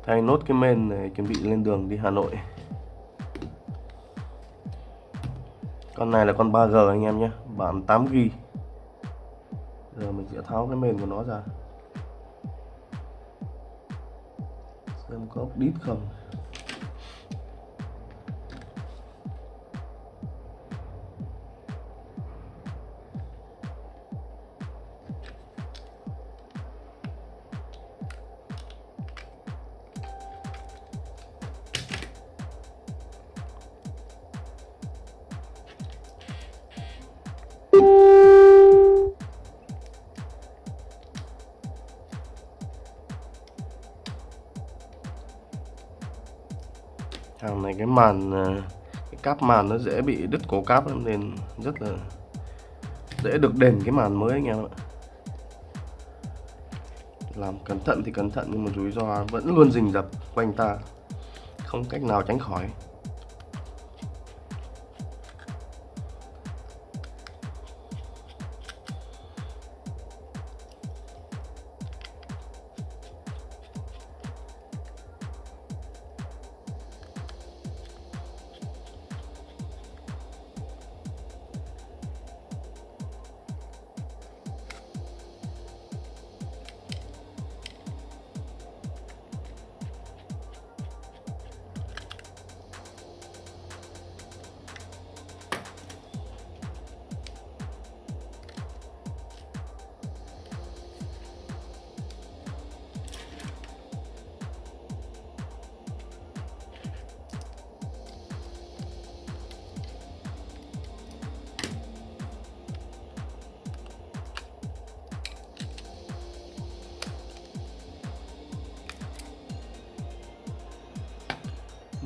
Thay nốt cái main này chuẩn bị lên đường đi Hà Nội. Con này là con 3G anh em nhé, bản 8GB. Giờ mình sẽ tháo cái main của nó ra, xem có ốc đít không. Hàng này cái màn, cái cáp màn nó dễ bị đứt cổ cáp nên rất là dễ được đền cái màn mới anh em ạ. Làm cẩn thận thì cẩn thận nhưng mà rủi ro vẫn luôn rình rập quanh ta, không cách nào tránh khỏi.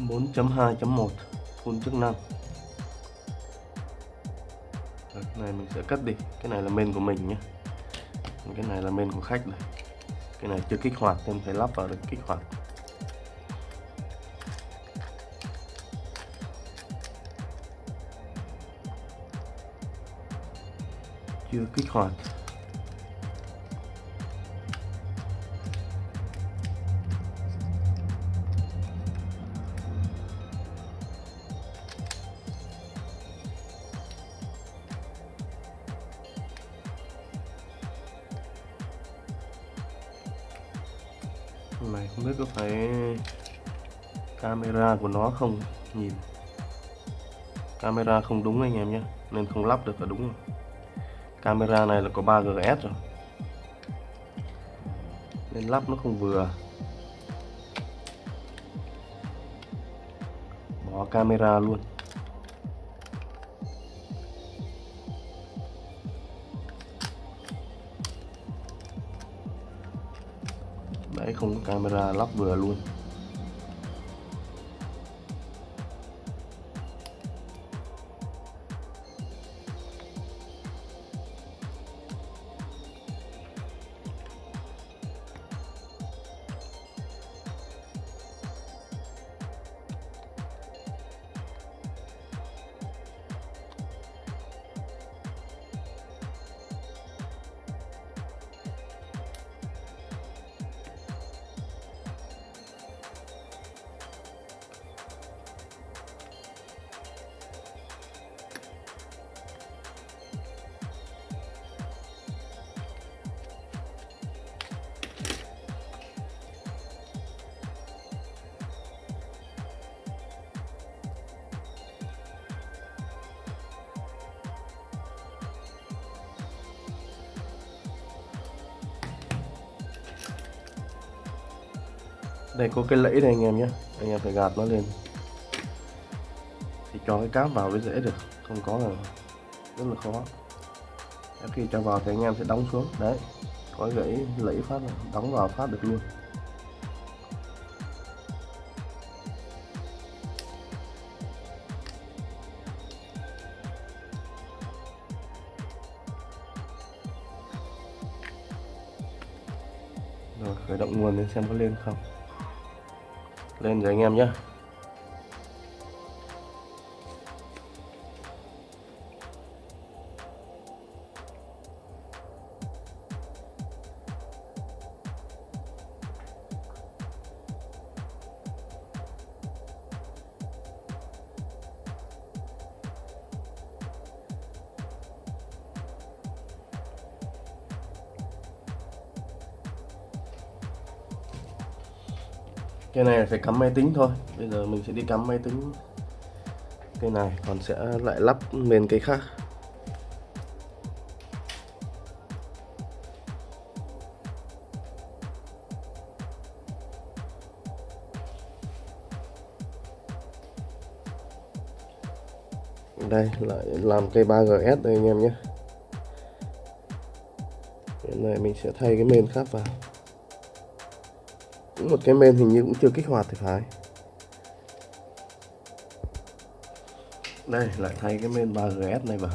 Bốn 4.2.1 full chức năng. Rồi, cái này mình sẽ cất đi, cái này là main của mình nhé, cái này là main của khách này, cái này chưa kích hoạt nên phải lắp vào để kích hoạt. Chưa kích hoạt. Này không biết có phải camera của nó không, nhìn camera không đúng anh em nhé, nên không lắp được là đúng rồi. Camera này là có 3GS rồi nên lắp nó không vừa. Bỏ camera luôn. Đấy, không có camera lắp vừa luôn. Đây có cái lẫy đây anh em nhé, anh em phải gạt nó lên thì cho cái cáp vào mới dễ được, không có là rất là khó. Khi cho vào thì anh em sẽ đóng xuống, đấy có gãy lẫy phát là đóng vào phát được luôn. Rồi khởi động nguồn lên xem có lên không. Lên rồi anh em nhé. Cái này phải cắm máy tính thôi. Bây giờ mình sẽ đi cắm máy tính cái này, còn sẽ lại lắp lên cái khác. Đây lại làm cây 3GS đây anh em nhé. Hiện nay mình sẽ thay cái main khác vào. Cũng một cái main hình như cũng chưa kích hoạt thì phải. Đây lại thay cái main 3GS này vào.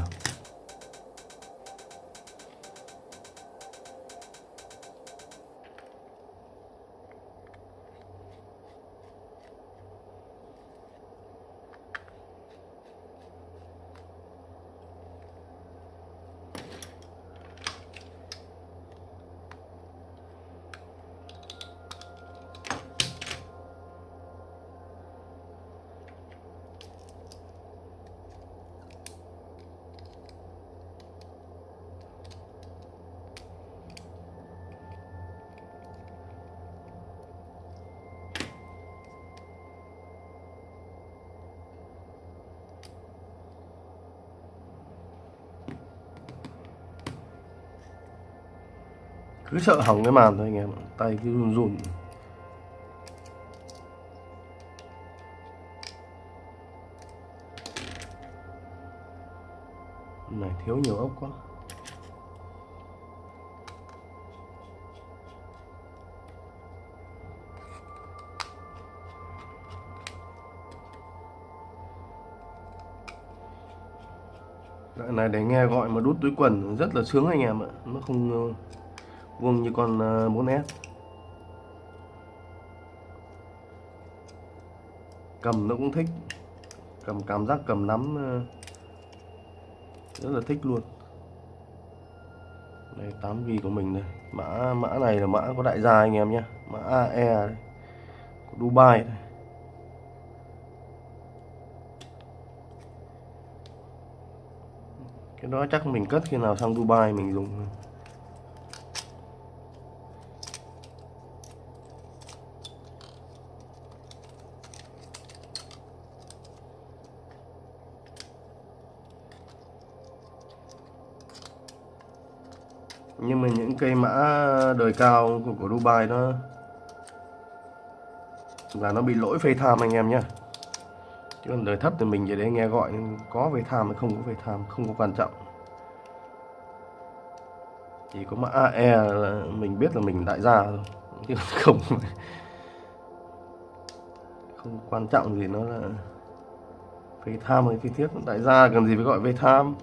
Cứ sợ hỏng cái màn thôi anh em, tay cứ run run. Này thiếu nhiều ốc quá. Loại này để nghe gọi mà đút túi quần rất là sướng anh em ạ. Nó không vuông như con 4S. Cầm nó cũng thích. Cảm giác cầm nắm rất là thích luôn. Đây 8GB của mình đây. Mã này là mã có đại gia anh em nhé. Mã AE đây. Của Dubai đây. Cái đó chắc mình cất khi nào sang Dubai mình dùng. Nhưng mà những cây mã đời cao của Dubai nó là nó bị lỗi FaceTime anh em nhé. Chứ còn đời thấp thì mình chỉ để nghe gọi, có FaceTime hay không có FaceTime không có quan trọng. Chỉ có mã AE là mình biết là mình đại gia thôi, chứ không quan trọng gì, nó là FaceTime hay phi tiếp đại gia cần gì phải gọi FaceTime.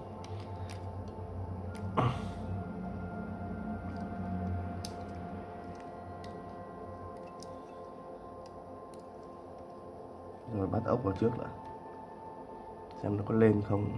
Rồi bắt ốc vào trước đã, xem nó có lên không.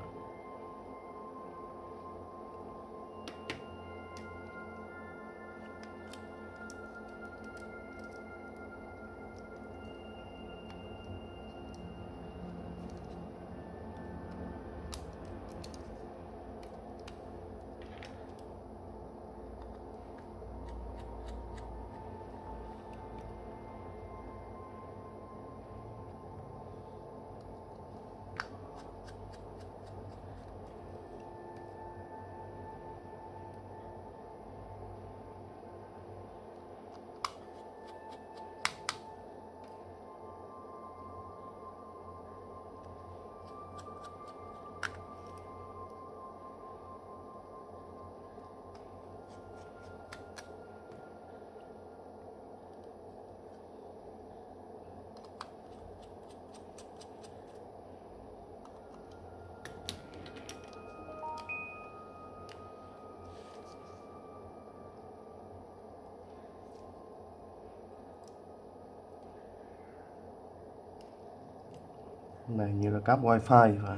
Này như là cáp wifi phải.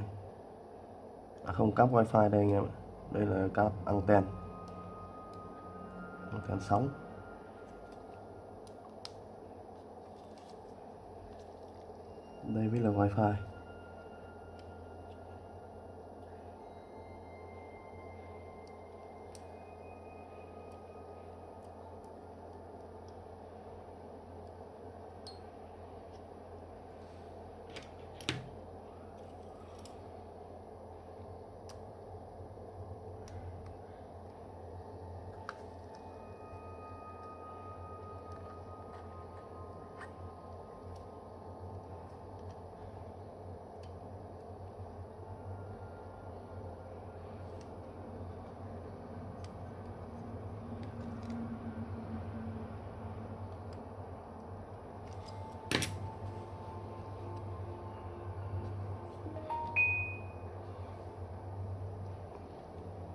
À không, cáp wifi đây anh em ạ. Đây là cáp anten sóng. Đây mới là wifi.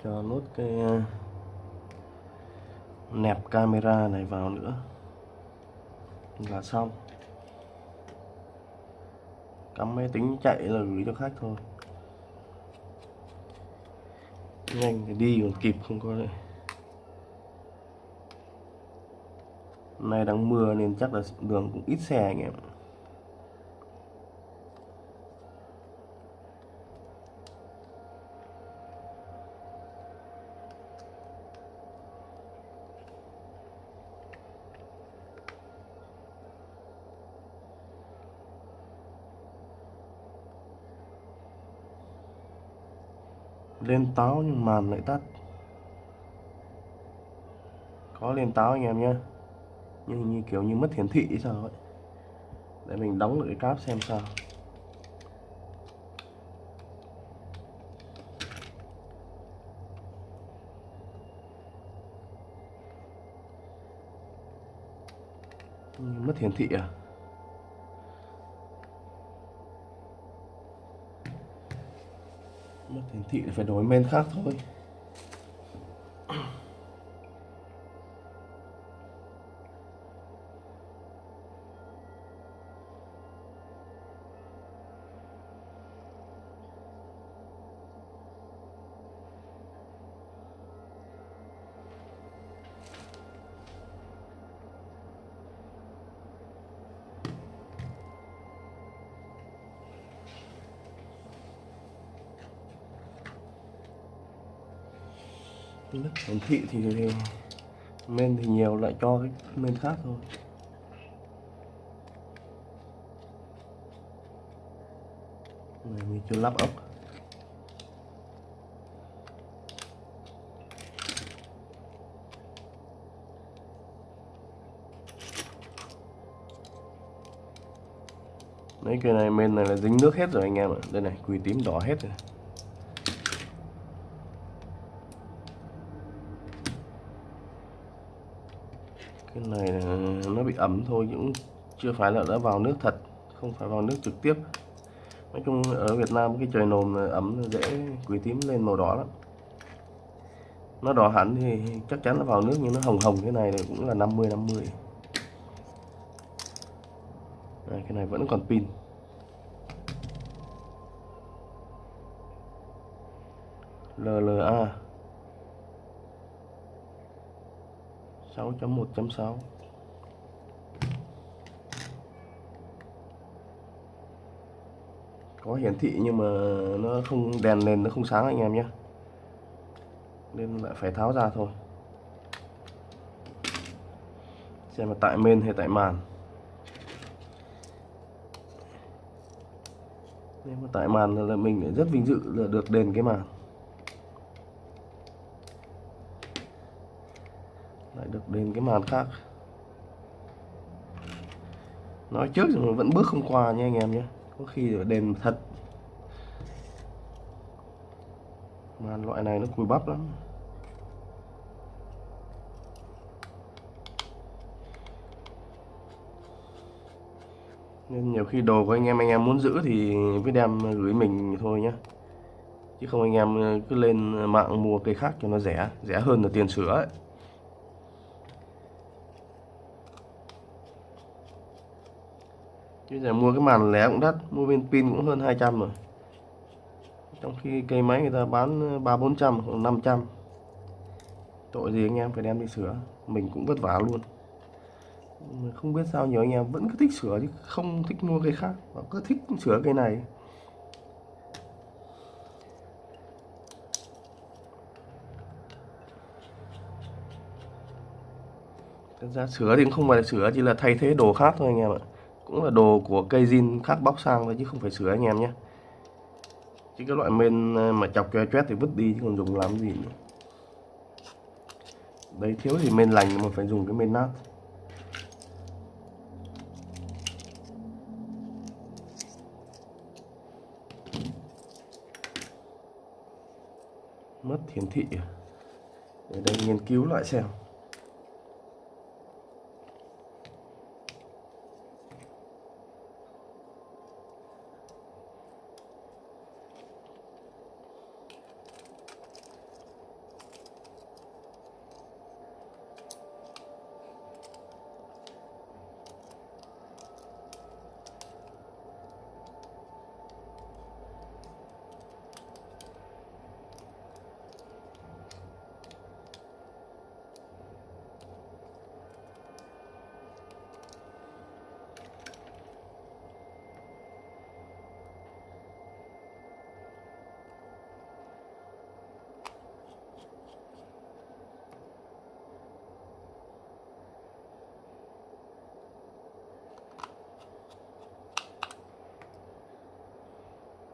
cho nốt cái nẹp camera này vào nữa là xong. Cắm máy tính chạy là gửi cho khách thôi, nhanh thì đi còn kịp không có đấy. Hôm nay đang mưa nên chắc là đường cũng ít xe anh em. Lên táo nhưng màn lại tắt. Có lên táo anh em nhé, nhưng như kiểu như mất hiển thị sao vậy. Để mình đóng lại cái cáp xem sao. Mất hiển thị à? Mất hiển thị thì phải đổi main khác thôi. Mất hiển thị thì main thì nhiều, lại cho cái main khác thôi. Này mình chưa lắp ốc. Mấy cái này main này là dính nước hết rồi anh em ạ. Đây này, quỳ tím đỏ hết rồi. Cái này nó bị ẩm thôi, cũng chưa phải là đã vào nước thật, không phải vào nước trực tiếp. Nói chung ở Việt Nam cái trời nồm ẩm dễ quỳ tím lên màu đỏ lắm. Nó đỏ hẳn thì chắc chắn nó vào nước, nhưng nó hồng hồng cái này thì cũng là 50-50. Đây, cái này vẫn còn pin. LLA 6.1.6. Có hiển thị nhưng mà nó không, đèn lên nó không sáng anh em nhé, nên lại phải tháo ra thôi. Xem là tại main hay tại màn. Nếu mà tại màn là mình rất vinh dự là được đền cái màn, lại được đền cái màn khác. Nói trước rồi mà vẫn bước không qua nha anh em nhé, có khi ở đền thật. Màn loại này nó cùi bắp lắm. Nên nhiều khi đồ của anh em muốn giữ thì mới đem gửi mình thôi nhé, chứ không anh em cứ lên mạng mua cây khác cho nó rẻ hơn là tiền sửa ấy. Chứ giờ mua cái màn lẻ cũng đắt, mua viên pin cũng hơn 200 rồi, trong khi cây máy người ta bán 300-400 hoặc 500. Tội gì anh em phải đem đi sửa, mình cũng vất vả luôn. Không biết sao nhiều anh em vẫn cứ thích sửa chứ không thích mua cây khác, và cứ thích sửa cây này. Thật ra sửa thì cũng không phải là sửa, chỉ là thay thế đồ khác thôi anh em ạ. Cũng là đồ của cây zin khác bóc sang thôi chứ không phải sửa anh em nhé. Chứ cái loại main mà chọc cho choét thì vứt đi chứ còn dùng làm gì nữa. Đấy, thiếu thì main lành mà phải dùng cái main nát. Mất hiển thị à? Để đây nghiên cứu lại xem.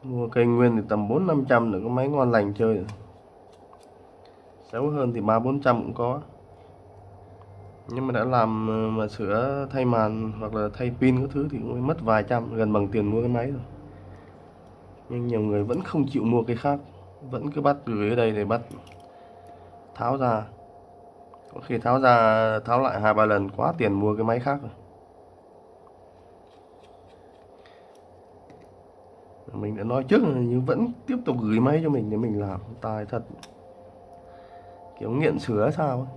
Mua cây nguyên thì tầm 400-500 nữa có máy ngon lành chơi rồi. Xấu hơn thì 300-400 cũng có. Nhưng mà đã làm mà sửa thay màn hoặc là thay pin các thứ thì cũng mất vài trăm, gần bằng tiền mua cái máy rồi. Nhưng nhiều người vẫn không chịu mua cái khác, vẫn cứ bắt gửi ở đây để bắt tháo ra. Có khi tháo ra tháo lại 2-3 lần quá tiền mua cái máy khác rồi. Mình đã nói trước rồi nhưng vẫn tiếp tục gửi máy cho mình để mình làm, tài thật. Kiểu nghiện sửa sao ấy.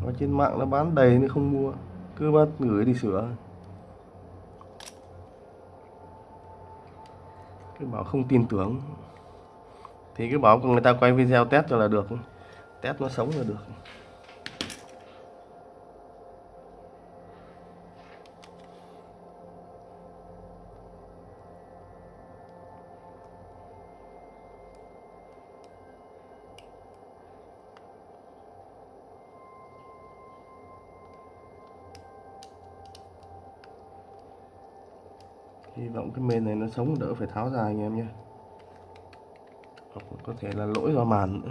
Ở trên mạng nó bán đầy nên không mua, cứ bắt gửi đi sửa. Cứ bảo không tin tưởng thì cứ bảo người ta quay video test cho là được, test nó sống là được. Hy vọng cái main này nó sống đỡ phải tháo ra anh em nhé. Hoặc có thể là lỗi do màn nữa.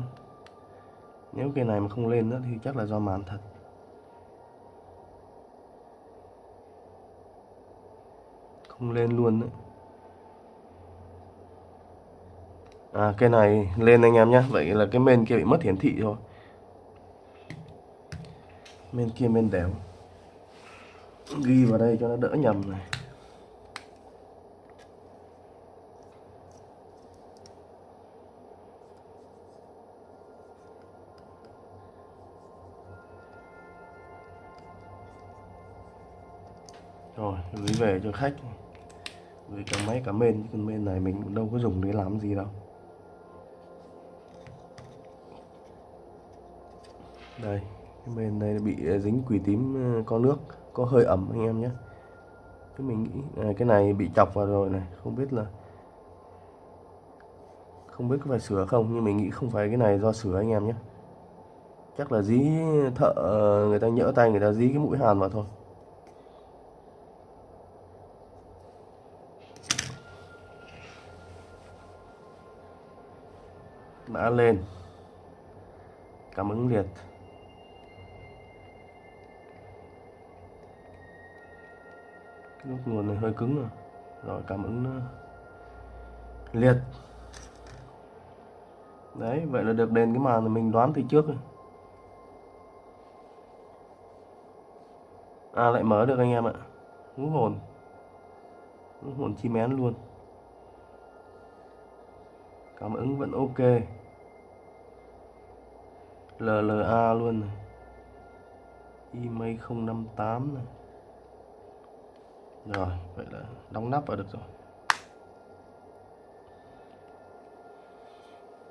Nếu cái này mà không lên nữa thì chắc là do màn thật. Không lên luôn nữa. À cái này lên anh em nhé. Vậy là cái main kia bị mất hiển thị rồi. Main kia main đẻo. Ghi vào đây cho nó đỡ nhầm này. Rồi gửi về cho khách, gửi cả máy cả main, chứ con main này mình cũng đâu có dùng để làm gì đâu. Đây cái main đây bị dính quỳ tím, có nước, có hơi ẩm anh em nhé. Cái mình nghĩ cái này bị chọc vào rồi này, không biết có phải sửa không, nhưng mình nghĩ không phải cái này do sửa anh em nhé. Chắc là dí thợ người ta nhỡ tay người ta dí cái mũi hàn vào thôi. Đã lên, cảm ứng liệt. Cái nút nguồn này hơi cứng rồi. Rồi cảm ứng liệt. Đấy, vậy là được đền cái màn mà mình đoán từ trước rồi. À lại mở được anh em ạ. Hú hồn chim én luôn. Cảm ứng vẫn ok. LLA luôn này. Email 058 này. Rồi, vậy là đóng nắp vào được rồi.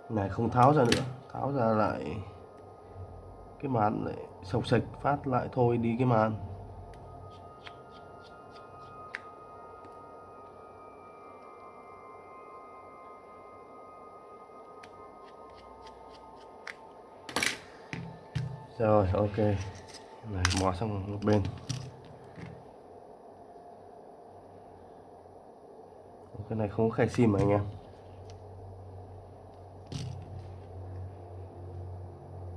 Này không tháo ra nữa, tháo ra lại cái màn lại sộc sạch phát lại thôi đi cái màn. Rồi ok, này mò xong một bên. Cái này không có khe sim mà anh em.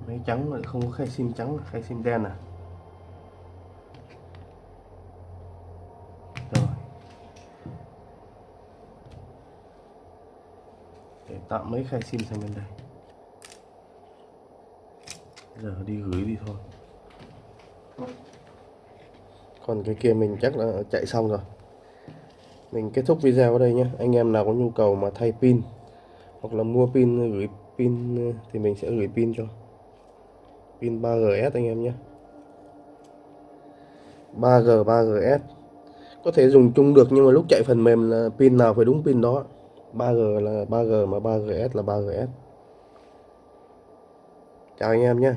Máy trắng lại không có khe sim trắng, khe sim đen à. Rồi. Để tạm mấy khe sim sang bên đây. Giờ đi gửi đi thôi. Còn cái kia mình chắc là chạy xong rồi. Mình kết thúc video ở đây nhé. Anh em nào có nhu cầu mà thay pin hoặc là mua pin gửi pin thì mình sẽ gửi pin cho. Pin 3GS anh em nhé. 3G 3GS có thể dùng chung được, nhưng mà lúc chạy phần mềm là pin nào phải đúng pin đó. 3G là 3G mà 3GS là 3GS. Chào anh em nhé.